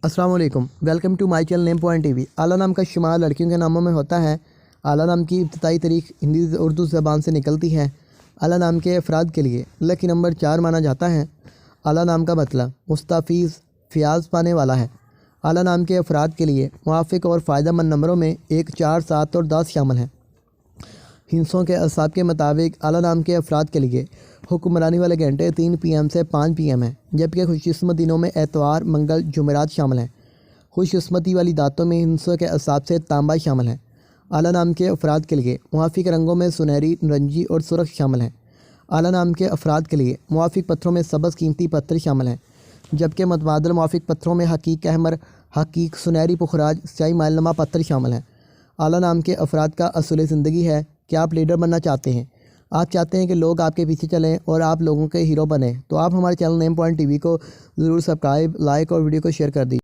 अस्सलाम वालेकुम, welcome to my channel name point TV. आला नाम का शुमार लड़कियों के नामों में होता है। आला नाम की इब्तदाई तारीख हिंदी उर्दू ज़बान से निकलती है। आला नाम के अफराद के लिए लकी नंबर 4 माना जाता है। आला नाम का मतलब मुस्तफ़ीज़ फ़याज़ पाने वाला है। आला नाम के अफराद के लिए मुआफ़िक और फ़ायदेमंद नंबरों में 1, 4, 7 और 10 शामिल हैं। हिंसों के असाब के मुताबिक आला नाम के अफराद के लिए हुक्मरानी वाले घंटे 3 PM से 5 PM हैं, जबकि खुशकिस्मत दिनों में एतवार, मंगल, जुमेरात शामिल हैं। खुशकिस्मती वाली दातों में हिंसों के असाब से तांबा शामिल है। आला नाम के अफराद के लिए मुआफ़िक रंगों में सुनहरी, नारंगी और सुर्ख शामिल हैं। आला नाम के अफराद के लिए मुआफ़िक पत्थरों में सब्ज़ कीमती पत्थर शामिल हैं, जबकि मुतबादल मुआफ़िक पत्थरों में हकीक अहमर, हकीक सुनहरी पुखराज, स्याही माइलनुमा पत्थर शामिल हैं। आला नाम के अफराद का असूल ज़िंदगी है कि आप लीडर बनना चाहते हैं। आप चाहते हैं कि लोग आपके पीछे चलें और आप लोगों के हीरो बने, तो आप हमारे चैनल नेम पॉइंट टीवी को ज़रूर सब्सक्राइब, लाइक और वीडियो को शेयर कर दीजिए।